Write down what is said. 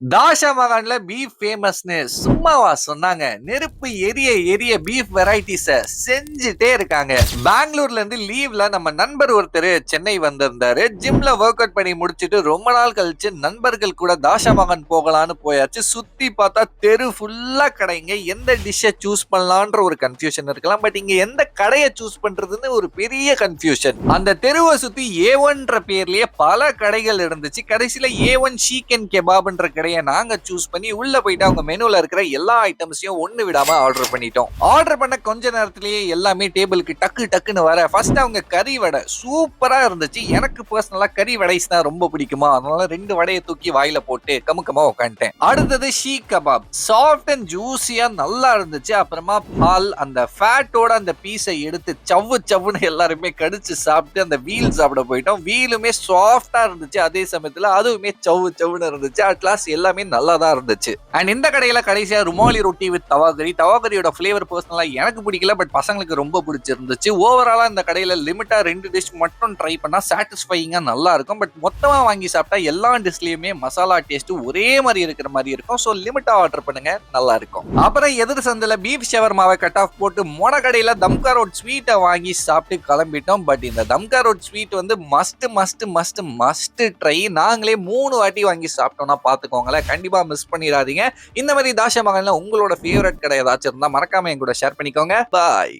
தாஷாமகான்ல beef ஃபேமஸ்ன்னு சும்மாவா சொன்னாங்க? நெருப்பு எரிய எரிய பீஃப் வெரைட்டிஸ செஞ்சுட்டே இருக்காங்க. பெங்களூர்ல இருந்து லீவ்ல நம்ம நண்பர் ஒருத்தரு சென்னை வந்திருந்தாரு. ஜிம்ல வொர்க் அவுட் பண்ணி முடிச்சுட்டு ரொம்ப நாள் கழிச்சு நண்பர்கள் கூட தாஷாமகான் போகலான்னு போயாச்சு. சுத்தி பார்த்தா தெரு ஃபுல்லா கடைங்க. எந்த டிஷ்ஷ சூஸ் பண்ணலான்ற ஒரு கன்ஃபியூஷன் இருக்கலாம். பட் இங்க எந்த கடைய சூஸ் பண்றதுன்னு ஒரு பெரிய கன்ஃபியூஷன். அந்த தெருவ சுத்தி A1ன்ற பேர்லயே பல கடைகள் இருந்துச்சு. கடைசியில A1 ஷீக் அண்ட் கெபாப்ன்ற கடைய நாங்க சூஸ் பண்ணி உள்ள போயிட்டு அவங்க மெனுல இருக்கிற எல்லா ஐட்டம்ஸையும் ஒண்ணு விடாம ஆர்டர் பண்ணிட்டோம். ஆர்டர் பண்ண கொஞ்ச நேரத்திலேயே எல்லாமே டேபிளுக்கு டக்கு டக்குன்னு வர ஃபர்ஸ்ட் அவங்க கறி வடை சூப்பரா இருந்துச்சு. எனக்கு பர்சனலா கறி வடைஸ் தான் ரொம்ப பிடிக்குமா, அதனால 2 வடையை தூக்கி வாயில போட்டு கமுக்கமா உட்காந்துட்டேன். அடுத்தது ஷீக் கபாப் சாஃப்ட் அண்ட் ஜூசியா நல்லா இருந்துச்சு. அப்புறமா பால் அந்த ஃபேட்டோட அந்த பீஸை எடுத்து சவ்வு சவ்வுன்னு எல்லாருமே கடிச்சு சாப்பிட்டு அந்த வீல் சாப்பிட போயிட்டோம். வீலுமே சாஃப்டா இருந்துச்சு, அதே சமயத்துல அதுவுமே சவ்வு சவ்வுன்னு இருந்துச்சு. அட் லாஸ்ட் எல்லாமே நல்லா தான் இருந்துச்சு. அண்ட் இந்த கடையில கடைசியா ருமாலி ரொட்டி வித் தவாகரி. தவாகரியோட ஃபிளேவர் பர்சனலா எனக்கு பிடிக்கல, பட் பசங்களுக்கு ரொம்ப பிடிச்சிருந்துச்சு. ஓவராலா இந்த கடையில லிமிட்டா 2 டிஷ் மட்டும் ட்ரை பண்ணா சாட்டிஸ்ஃபையிங்கா நல்லா இருக்கும். பட் மொத்தமா வாங்கி சாப்பிட்டா எல்லா டிஷ்லயுமே மசாலா டேஸ்ட் ஒரே மாதிரி இருக்கிற மாதிரி இருக்கும். ஸோ லிமிட்டா ஆர்டர் பண்ணுங்க, நல்லா இருக்கும். அப்புறம் எதிர் சந்தில பீஃப் ஷவர்மாவை கட் ஆஃப் போட்டு மொன கடையில தம்கா ரோட் ஸ்வீட்டை வாங்கி சாப்பிட்டு கிளம்பிட்டோம். பட் இந்த தம்கா ரோட் ஸ்வீட் வந்து must must must must try. நாங்களே 3 வாட்டி வாங்கி சாப்பிட்டோம்னா பாத்துக்கோங்களேன். கண்டிப்பா மிஸ் பண்ணிடாதீங்க. இந்த மாதிரி தாஷாமகான்ல உங்களோட ஃபேவரட் கடை ஏதாச்சும் இருந்தா மறக்காம என் கூட ஷேர் பண்ணிக்கோங்க. பாய்.